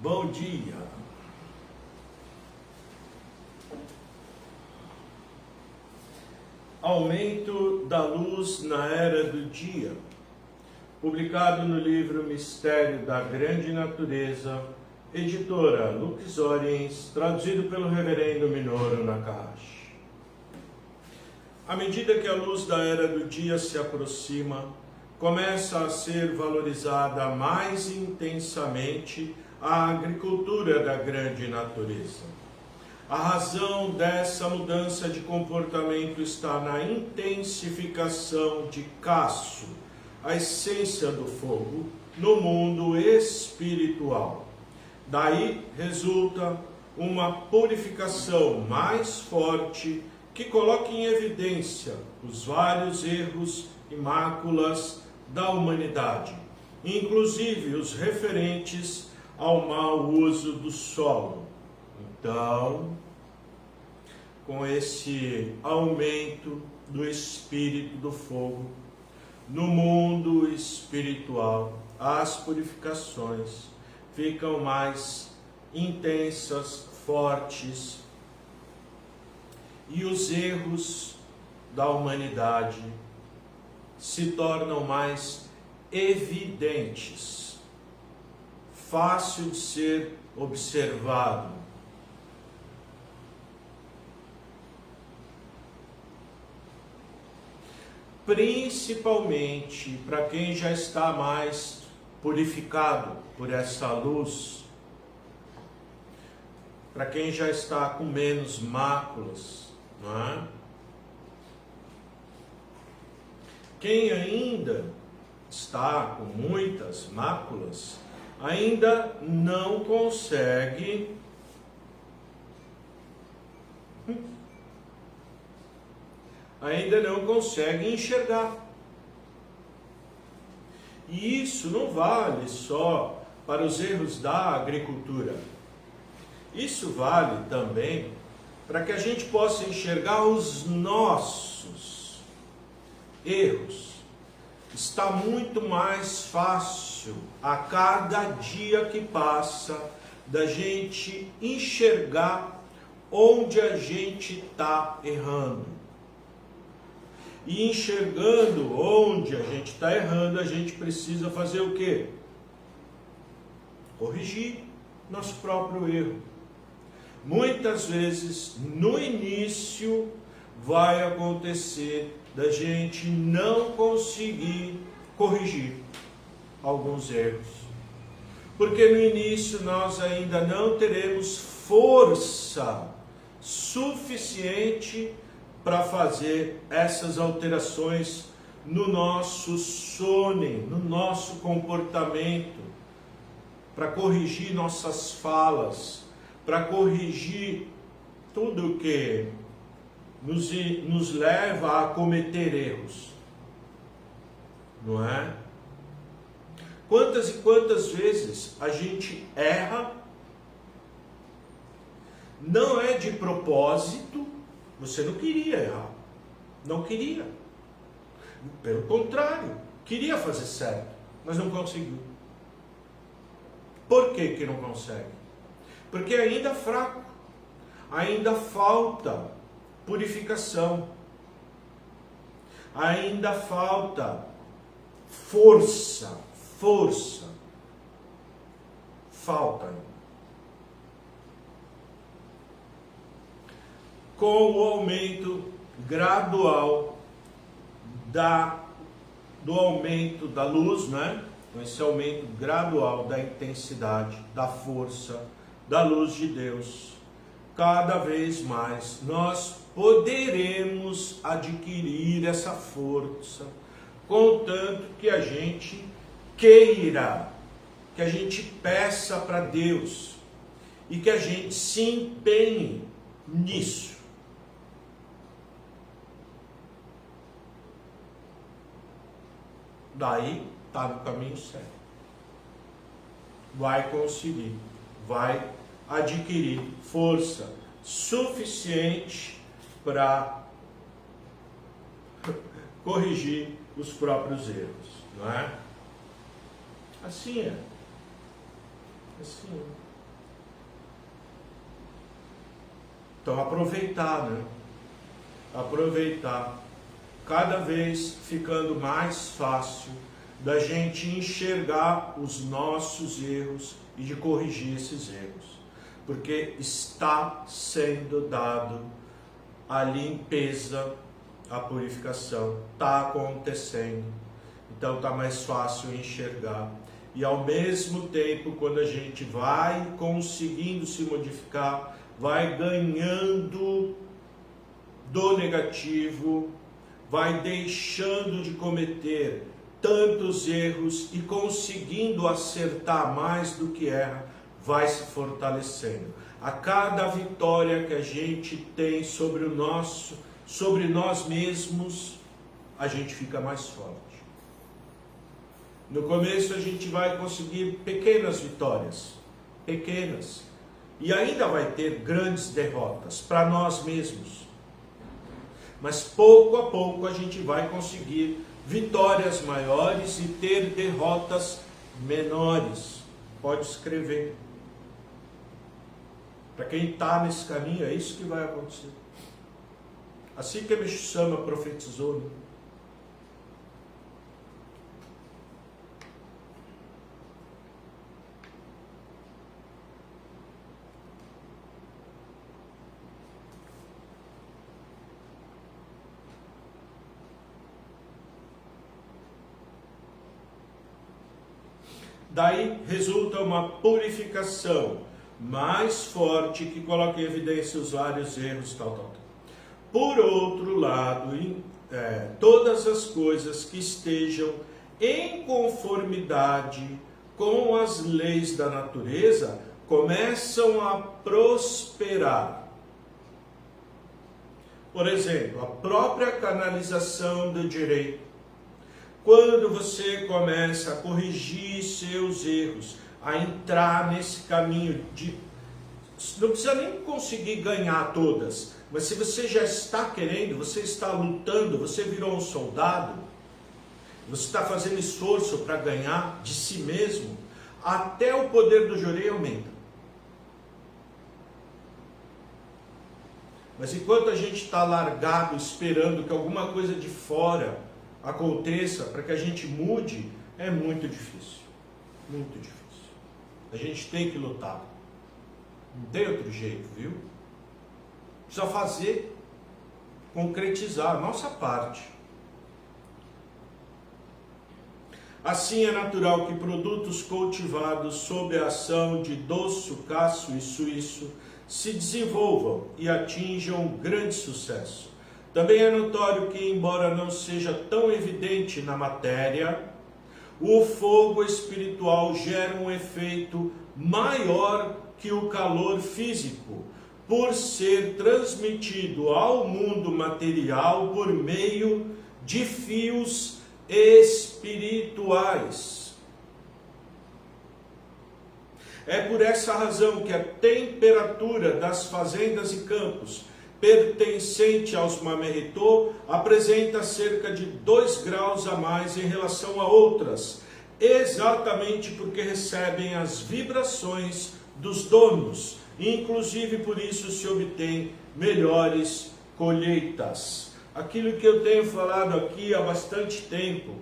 Bom dia. Aumento da luz na era do dia. Publicado no livro Mistério da Grande Natureza, editora Lux Oriens, traduzido pelo reverendo Minoru Nakahashi. À medida que a luz da era do dia se aproxima, começa a ser valorizada mais intensamente a agricultura da grande natureza. A razão dessa mudança de comportamento está na intensificação de Kasu, a essência do fogo, no mundo espiritual. Daí resulta uma purificação mais forte que coloca em evidência os vários erros e máculas da humanidade, inclusive os referentes ao mau uso do solo. Então, com esse aumento do espírito do fogo, no mundo espiritual, as purificações ficam mais intensas, fortes, e os erros da humanidade se tornam mais evidentes, fácil de ser observado. Principalmente para quem já está mais purificado por essa luz, para quem já está com menos máculas, não é? Quem ainda está com muitas máculas, ainda não consegue enxergar. E isso não vale só para os erros da agricultura. Isso vale também para que a gente possa enxergar os nossos erros. Está muito mais fácil a cada dia que passa da gente enxergar onde a gente está errando. E enxergando onde a gente está errando, a gente precisa fazer o quê? Corrigir nosso próprio erro. Muitas vezes, no início, vai acontecer da gente não conseguir corrigir alguns erros. Porque no início nós ainda não teremos força suficiente para fazer essas alterações no nosso sonen, no nosso comportamento, para corrigir nossas falas, para corrigir tudo que nos leva a cometer erros, não é? Quantas e quantas vezes a gente erra, não é de propósito. Você não queria errar, não queria. Pelo contrário, queria fazer certo, mas não conseguiu. Por que não consegue? Porque ainda é fraco, ainda falta purificação, ainda falta força, falta ainda. Com o aumento gradual do aumento da luz, né? Com esse aumento gradual da intensidade, da força, da luz de Deus, cada vez mais nós poderemos adquirir essa força, contanto que a gente queira, que a gente peça para Deus e que a gente se empenhe nisso. Daí está no caminho certo. Vai conseguir, vai adquirir força suficiente para corrigir os próprios erros, não é? Assim é. Assim é. Então aproveitar, né? Aproveitar. Cada vez ficando mais fácil da gente enxergar os nossos erros e de corrigir esses erros. Porque está sendo dado a limpeza, a purificação, está acontecendo. Então está mais fácil enxergar. E ao mesmo tempo, quando a gente vai conseguindo se modificar, vai ganhando do negativo, vai deixando de cometer tantos erros e conseguindo acertar mais do que erra, vai se fortalecendo. A cada vitória que a gente tem sobre nós mesmos, a gente fica mais forte. No começo a gente vai conseguir pequenas vitórias, pequenas, e ainda vai ter grandes derrotas para nós mesmos. Mas pouco a pouco a gente vai conseguir vitórias maiores e ter derrotas menores. Pode escrever. Para quem está nesse caminho, é isso que vai acontecer. Assim que a Meixo Sama profetizou, né? Daí resulta uma purificação mais forte que coloca em evidência os vários erros, tal. Por outro lado, todas as coisas que estejam em conformidade com as leis da natureza começam a prosperar. Por exemplo, a própria canalização do direito. Quando você começa a corrigir seus erros, a entrar nesse caminho de... Não precisa nem conseguir ganhar todas, mas se você já está querendo, você está lutando, você virou um soldado, você está fazendo esforço para ganhar de si mesmo, até o poder do jurei aumenta. Mas enquanto a gente está largado, esperando que alguma coisa de fora aconteça para que a gente mude, é muito difícil. Muito difícil. A gente tem que lutar. Não tem outro jeito, viu? Precisa fazer, concretizar a nossa parte. Assim é natural que produtos cultivados sob a ação de doço, caço e suíço se desenvolvam e atinjam grande sucesso. Também é notório que, embora não seja tão evidente na matéria, o fogo espiritual gera um efeito maior que o calor físico, por ser transmitido ao mundo material por meio de fios espirituais. É por essa razão que a temperatura das fazendas e campos pertencente aos Mameritô apresenta cerca de 2 graus a mais em relação a outras, exatamente porque recebem as vibrações dos donos, inclusive por isso se obtém melhores colheitas. Aquilo que eu tenho falado aqui há bastante tempo,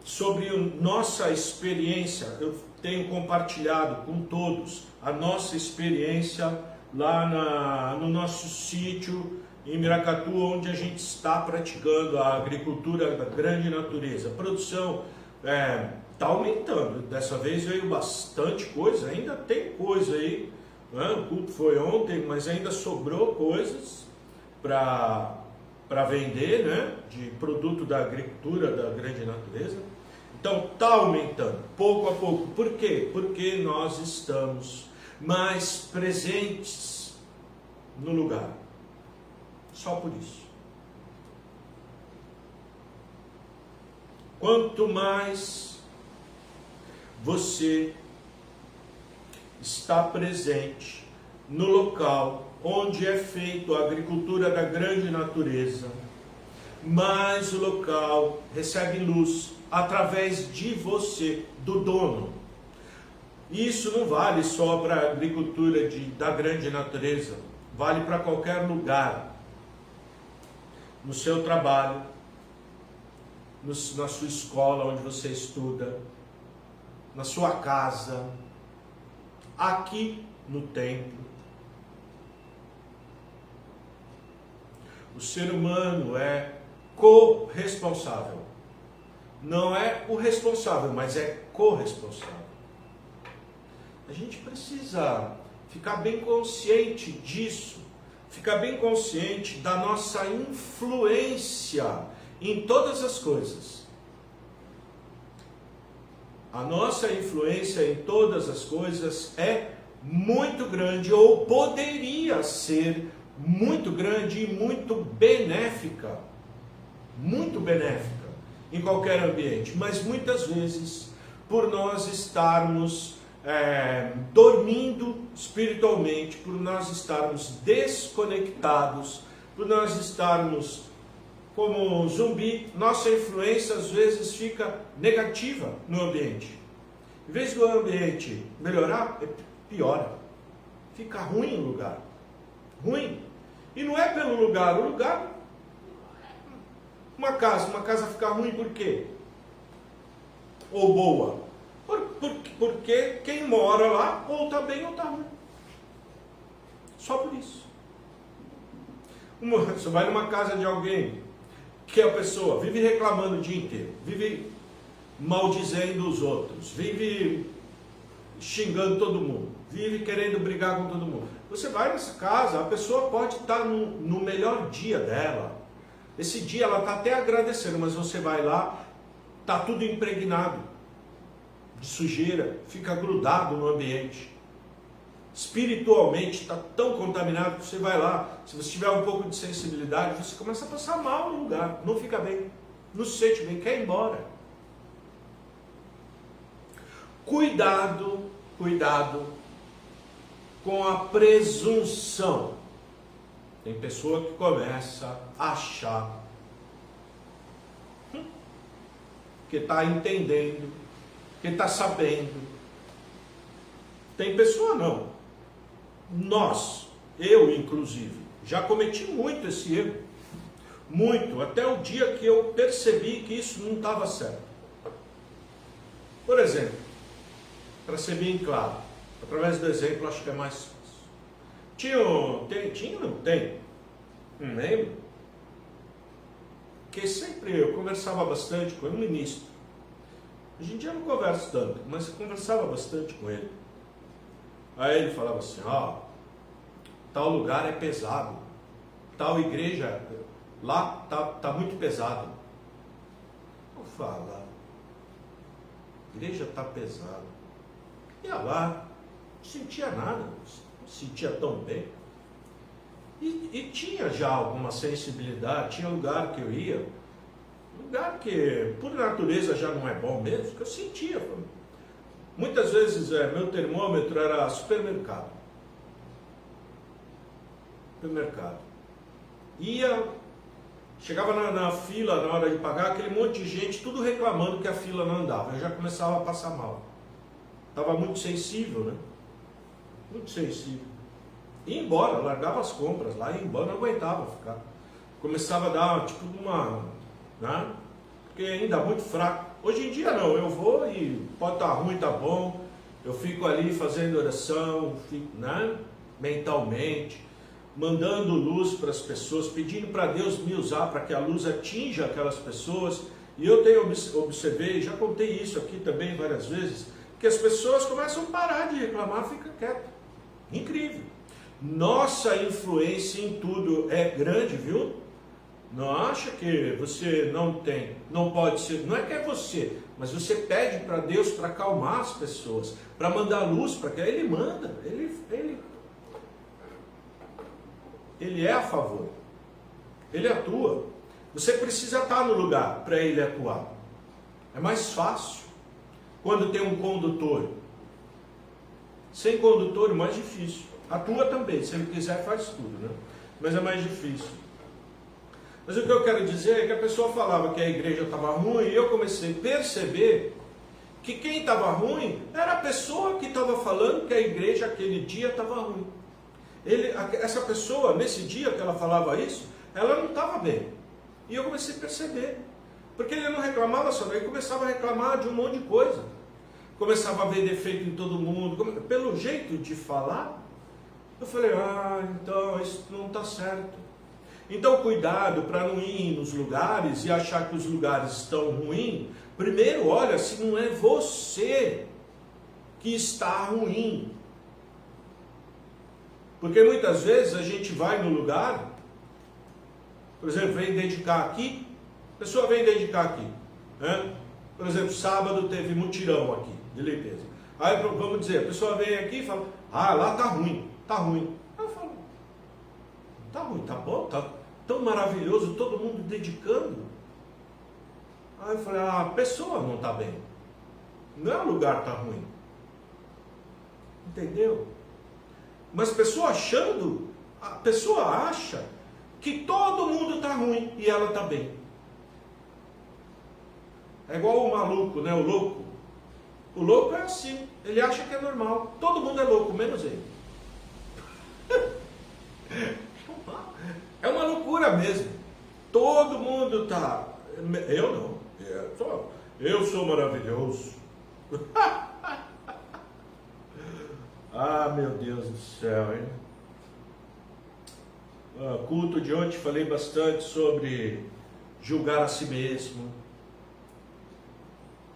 sobre nossa experiência, eu tenho compartilhado com todos a nossa experiência lá no nosso sítio em Miracatu, onde a gente está praticando a agricultura da grande natureza. A produção está aumentando, dessa vez veio bastante coisa, ainda tem coisa aí, né? O culto foi ontem, mas ainda sobrou coisas para vender, né? De produto da agricultura da grande natureza. Então está aumentando, pouco a pouco. Por quê? Porque nós estamos mais presentes no lugar. Só por isso. Quanto mais você está presente no local onde é feita a agricultura da grande natureza, mais o local recebe luz através de você, do dono. Isso não vale só para a agricultura da grande natureza, vale para qualquer lugar. No seu trabalho, na sua escola onde você estuda, na sua casa, aqui no templo. O ser humano é corresponsável. Não é o responsável, mas é corresponsável. A gente precisa ficar bem consciente disso, ficar bem consciente da nossa influência em todas as coisas. A nossa influência em todas as coisas é muito grande, ou poderia ser muito grande e muito benéfica em qualquer ambiente, mas muitas vezes, por nós estarmos dormindo espiritualmente, por nós estarmos desconectados, por nós estarmos como zumbi, nossa influência às vezes fica negativa no ambiente. Em vez do ambiente melhorar, piora. Fica ruim o lugar. Ruim. E não é pelo lugar. O lugar... Uma casa fica ruim por quê? Ou boa? Porque quem mora lá ou está bem ou está ruim. Só por isso. Você vai numa casa de alguém que a pessoa vive reclamando o dia inteiro, vive maldizendo os outros, vive xingando todo mundo, vive querendo brigar com todo mundo. Você vai nessa casa, a pessoa pode estar no melhor dia dela. Esse dia ela está até agradecendo, mas você vai lá, está tudo impregnado de sujeira, fica grudado no ambiente. Espiritualmente está tão contaminado que você vai lá, se você tiver um pouco de sensibilidade, você começa a passar mal no lugar, não fica bem, não se sente bem, quer ir embora. Cuidado com a presunção. Tem pessoa que começa a achar que está entendendo, que está sabendo. Tem pessoa não. Eu inclusive, já cometi muito esse erro. Muito, até o dia que eu percebi que isso não estava certo. Por exemplo, para ser bem claro, através do exemplo acho que é mais fácil. Não lembro. Que sempre eu conversava bastante com ele, um ministro. Hoje em dia eu não converso tanto, mas eu conversava bastante com ele. Aí ele falava assim, tal lugar é pesado, tal igreja lá tá muito pesado. Eu falava, igreja tá pesada. Ia lá, não sentia nada, não sentia tão bem. E tinha já alguma sensibilidade, tinha lugar que eu ia, lugar que por natureza já não é bom mesmo, que eu sentia. Muitas vezes meu termômetro era supermercado. Chegava na fila, na hora de pagar, aquele monte de gente, tudo reclamando que a fila não andava. Eu já começava a passar mal. Estava muito sensível, né? Muito sensível. Ia embora, largava as compras lá, ia embora, não aguentava ficar. Começava a dar tipo uma... né? Porque ainda muito fraco. Hoje em dia não, eu vou e pode estar ruim, tá bom. Eu fico ali fazendo oração, né? Mentalmente, mandando luz para as pessoas, pedindo para Deus me usar para que a luz atinja aquelas pessoas. E eu observei, já contei isso aqui também várias vezes, que as pessoas começam a parar de reclamar, fica quieto. Incrível. Nossa influência em tudo é grande, viu? Não acha que você não pode ser, não é que é você, mas você pede para Deus para acalmar as pessoas, para mandar luz, para que Ele manda, Ele é a favor, Ele atua. Você precisa estar no lugar para Ele atuar. É mais fácil quando tem um condutor. Sem condutor é mais difícil. Atua também, se Ele quiser faz tudo, né? Mas é mais difícil. Mas o que eu quero dizer é que a pessoa falava que a igreja estava ruim e eu comecei a perceber que quem estava ruim era a pessoa que estava falando que a igreja aquele dia estava ruim. essa pessoa, nesse dia que ela falava isso, ela não estava bem. E eu comecei a perceber. Porque ele não reclamava só, ele começava a reclamar de um monte de coisa. Começava a ver defeito em todo mundo. Pelo jeito de falar, eu falei, então isso não está certo. Então cuidado para não ir nos lugares e achar que os lugares estão ruins. Primeiro olha se não é você que está ruim. Porque muitas vezes a gente vai no lugar, por exemplo, vem dedicar aqui, a pessoa vem dedicar aqui, né? Por exemplo, sábado teve mutirão aqui, de limpeza. Aí vamos dizer, a pessoa vem aqui e fala, lá tá ruim, tá ruim. Aí eu falo, tá ruim, tá bom, tá tão maravilhoso, todo mundo dedicando. Aí eu falei, a pessoa não tá bem, não é o lugar que tá ruim. Entendeu? Mas a pessoa acha que todo mundo está ruim e ela está bem. É igual o maluco, né? O louco. O louco é assim, ele acha que é normal. Todo mundo é louco, menos ele. É uma loucura mesmo. Todo mundo está... Eu não. Eu sou maravilhoso. Meu Deus do céu, hein? Culto de ontem falei bastante sobre julgar a si mesmo,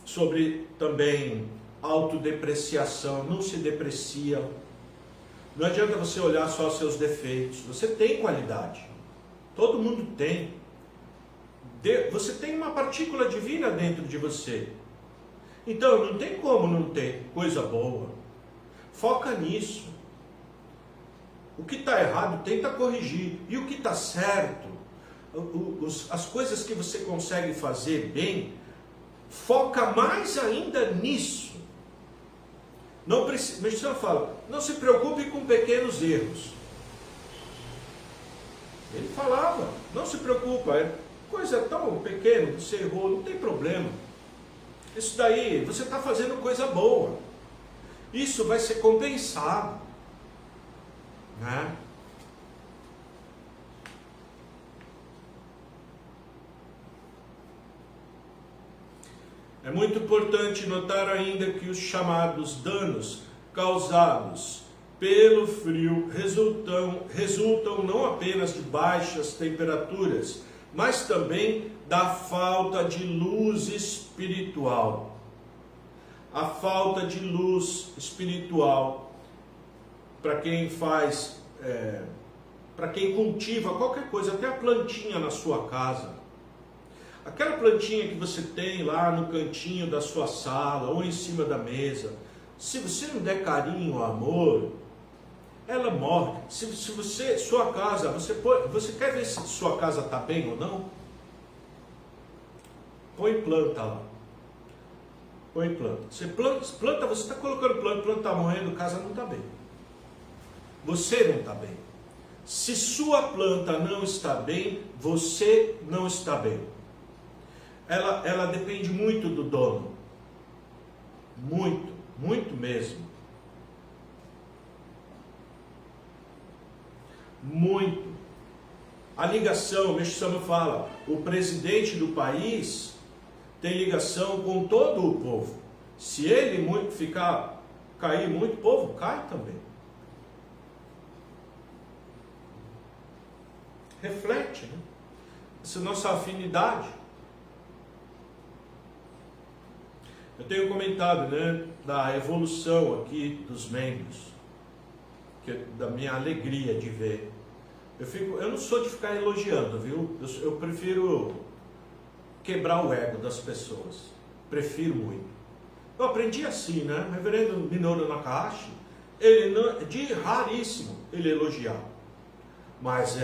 sobre também autodepreciação. Não se deprecia. Não adianta você olhar só os seus defeitos. Você tem qualidade. Todo mundo tem. Você tem uma partícula divina dentro de você. Então não tem como não ter coisa boa. Foca nisso. O que está errado, tenta corrigir. E o que está certo, as coisas que você consegue fazer bem, foca mais ainda nisso. Não precisa, mas o senhor fala, não se preocupe com pequenos erros. Ele falava, não se preocupa, coisa tão pequena, você errou, não tem problema. Isso daí, você está fazendo coisa boa. Isso vai ser compensado, né? É muito importante notar ainda que os chamados danos causados pelo frio resultam não apenas de baixas temperaturas, mas também da falta de luz espiritual. A falta de luz espiritual, para quem faz, para quem cultiva qualquer coisa, até a plantinha na sua casa, aquela plantinha que você tem lá no cantinho da sua sala ou em cima da mesa, se você não der carinho, amor, ela morre. Se você, sua casa, você quer ver se sua casa está bem ou não? Põe planta lá. Põe planta. Você planta, você está colocando planta está morrendo, a casa não está bem. Você não está bem. Se sua planta não está bem, você não está bem. Ela depende muito do dono. Muito, muito mesmo. Muito. A ligação, o Meixo Sama fala, o presidente do país tem ligação com todo o povo. Se ele cair muito, o povo cai também. Reflete, né? Essa nossa afinidade. Eu tenho comentado, né, da evolução aqui dos membros, da minha alegria de ver. Eu não sou de ficar elogiando, viu? Eu prefiro quebrar o ego das pessoas. Prefiro muito. Eu aprendi assim, né? O reverendo Minoru Nakahashi, ele não, de raríssimo ele elogiar. Mas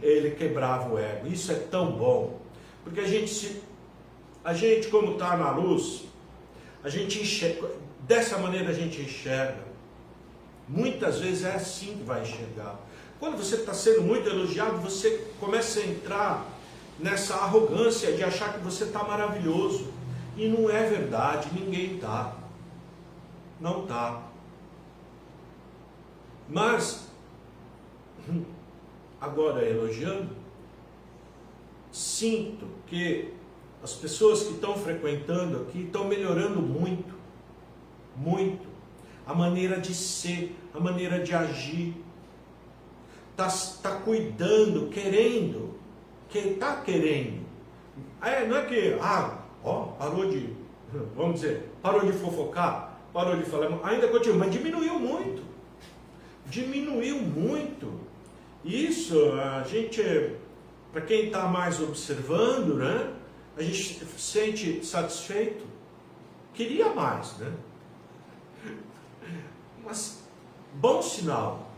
ele quebrava o ego. Isso é tão bom. Porque a gente como está na luz, a gente enxerga, dessa maneira a gente enxerga. Muitas vezes é assim que vai enxergar. Quando você está sendo muito elogiado, você começa a entrar nessa arrogância de achar que você está maravilhoso. E não é verdade, ninguém está. Não está. Mas, agora elogiando, sinto que as pessoas que estão frequentando aqui estão melhorando muito, muito, a maneira de ser, a maneira de agir, tá cuidando, querendo, está querendo. Não é que, parou de, vamos dizer, parou de fofocar, parou de falar, ainda continua, mas diminuiu muito. Diminuiu muito. Isso, a gente, para quem está mais observando, né, a gente se sente satisfeito. Queria mais, né? Mas, bom sinal.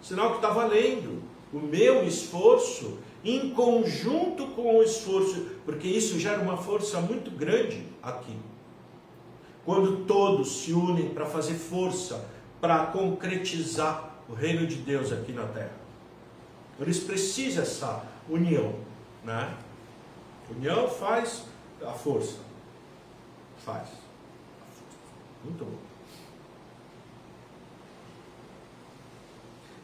Sinal que está valendo. O meu esforço, em conjunto com o esforço, porque isso gera uma força muito grande aqui. Quando todos se unem para fazer força, para concretizar o reino de Deus aqui na terra. Eles precisam dessa união, né? União faz a força. Faz. Muito bom.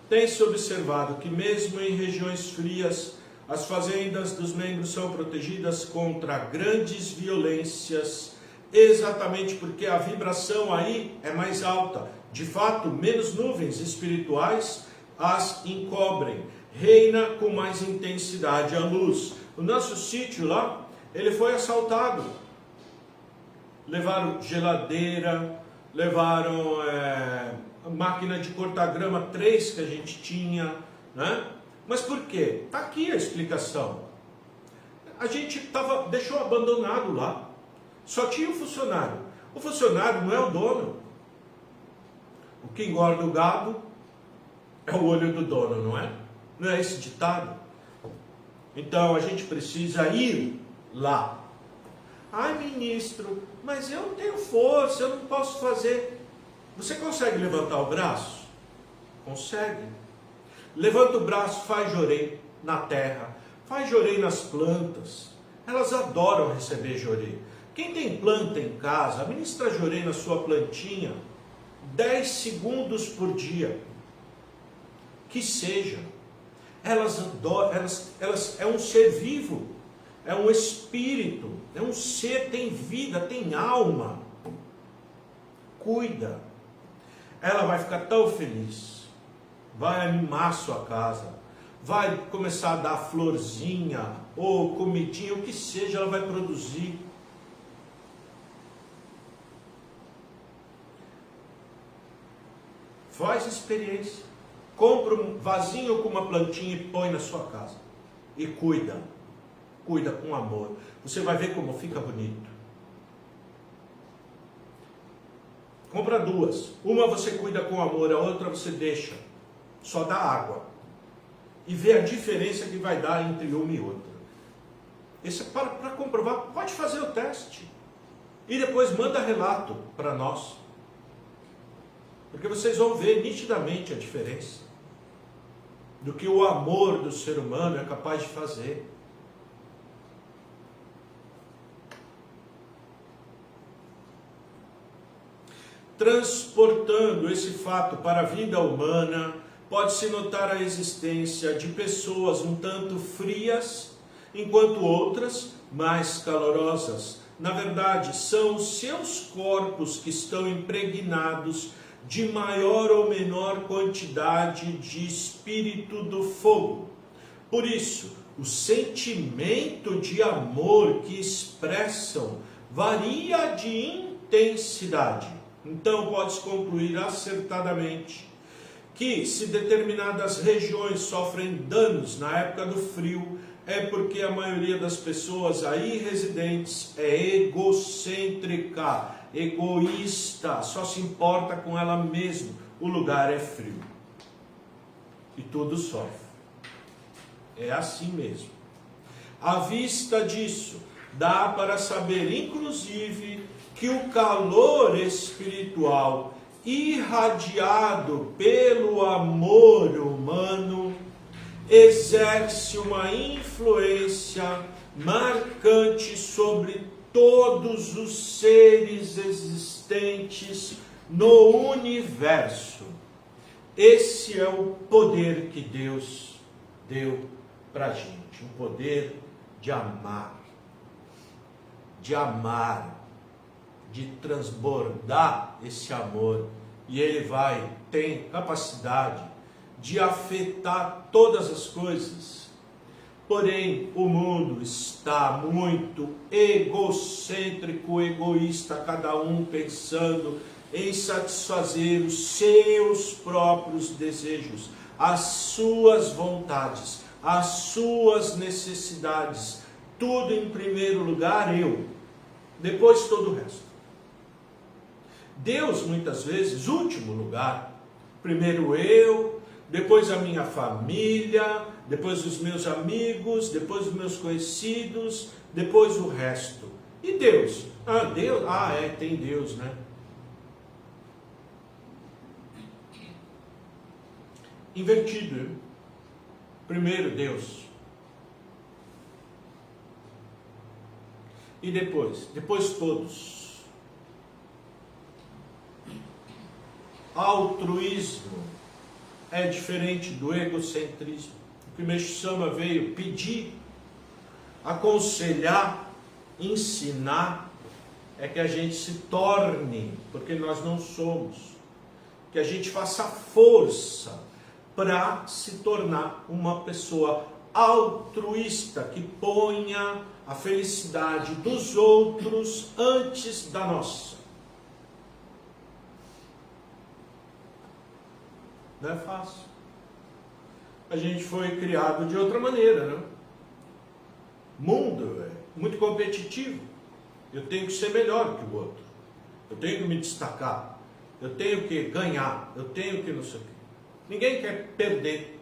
Tem-se observado que mesmo em regiões frias, as fazendas dos membros são protegidas contra grandes violências, exatamente porque a vibração aí é mais alta. De fato, menos nuvens espirituais as encobrem. Reina com mais intensidade a luz. O nosso sítio lá, ele foi assaltado. Levaram geladeira, levaram máquina de cortar grama 3 que a gente tinha, né? Mas por quê? Está aqui a explicação. A gente deixou abandonado lá. Só tinha o funcionário. O funcionário não é o dono. O que engorda o gado é o olho do dono, não é? Não é esse ditado? Então a gente precisa ir lá. Ai, ministro, mas eu não tenho força, eu não posso fazer. Você consegue levantar o braço? Consegue. Levanta o braço, faz jorei na terra, faz jorei nas plantas. Elas adoram receber jorei. Quem tem planta em casa, ministra jorei na sua plantinha 10 segundos por dia. Que seja. Elas adoram, elas é um ser vivo, é um espírito, é um ser, tem vida, tem alma. Cuida. Ela vai ficar tão feliz, vai animar a sua casa, vai começar a dar florzinha ou comidinha, o que seja, ela vai produzir. Faz experiência. Compra um vasinho com uma plantinha e põe na sua casa. E cuida. Cuida com amor. Você vai ver como fica bonito. Compra 2. Uma você cuida com amor, a outra você deixa. Só dá água. E vê a diferença que vai dar entre uma e outra. Isso é para comprovar. Pode fazer o teste. E depois manda relato para nós. Porque vocês vão ver nitidamente a diferença do que o amor do ser humano é capaz de fazer. Transportando esse fato para a vida humana, pode-se notar a existência de pessoas um tanto frias, enquanto outras mais calorosas. Na verdade, são os seus corpos que estão impregnados de maior ou menor quantidade de espírito do fogo. Por isso, o sentimento de amor que expressam varia de intensidade. Então, pode-se concluir acertadamente que, se determinadas regiões sofrem danos na época do frio, é porque a maioria das pessoas aí residentes é egocêntrica, egoísta, só se importa com ela mesma. O lugar é frio e tudo sofre. É assim mesmo. À vista disso, dá para saber, inclusive, que o calor espiritual irradiado pelo amor humano exerce uma influência marcante sobre todos os seres existentes no universo. Esse é o poder que Deus deu para a gente, um poder de amar, de transbordar esse amor, e ele tem capacidade de afetar todas as coisas. Porém, o mundo está muito egocêntrico, egoísta, cada um pensando em satisfazer os seus próprios desejos, as suas vontades, as suas necessidades. Tudo em primeiro lugar, eu. Depois todo o resto. Deus, muitas vezes, último lugar. Primeiro eu, depois a minha família, depois os meus amigos, depois os meus conhecidos, depois o resto. E Deus? Deus? Tem Deus, né? Invertido, hein? Primeiro Deus. E depois todos. Altruísmo é diferente do egocentrismo. O que Meixo Sama veio pedir, aconselhar, ensinar, é que a gente se torne, porque nós não somos, que a gente faça força para se tornar uma pessoa altruísta, que ponha a felicidade dos outros antes da nossa. Não é fácil. A gente foi criado de outra maneira, né? O mundo é muito competitivo. Eu tenho que ser melhor que o outro. Eu tenho que me destacar. Eu tenho que ganhar. Eu tenho que não sei o quê. Ninguém quer perder.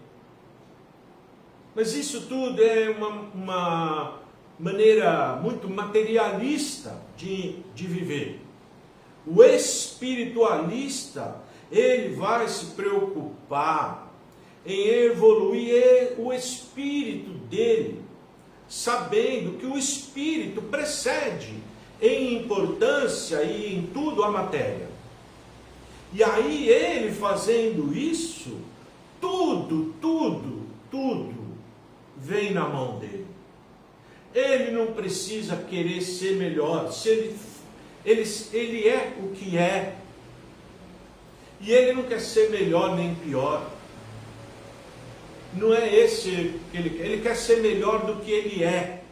Mas isso tudo é uma maneira muito materialista de viver. O espiritualista, ele vai se preocupar em evoluir o espírito dele, sabendo que o espírito precede em importância e em tudo a matéria. E aí ele fazendo isso, tudo vem na mão dele. Ele não precisa querer ser melhor, se ele é o que é. E ele não quer ser melhor nem pior. Não é esse que ele quer. Ele quer ser melhor do que ele é.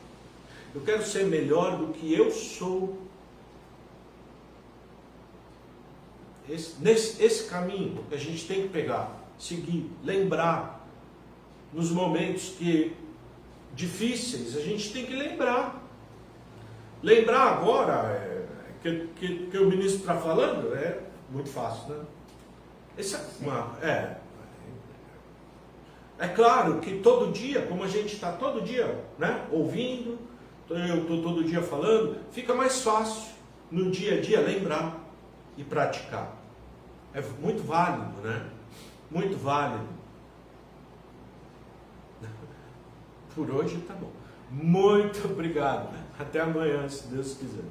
Eu quero ser melhor do que eu sou. Esse caminho que a gente tem que pegar, seguir, lembrar. Nos momentos difíceis, a gente tem que lembrar. Lembrar agora, que o ministro está falando, é muito fácil, né? É claro que todo dia, como a gente está todo dia, né, ouvindo, eu estou todo dia falando, fica mais fácil no dia a dia lembrar e praticar. É muito válido, né? Muito válido. Por hoje tá bom. Muito obrigado. Até amanhã, se Deus quiser.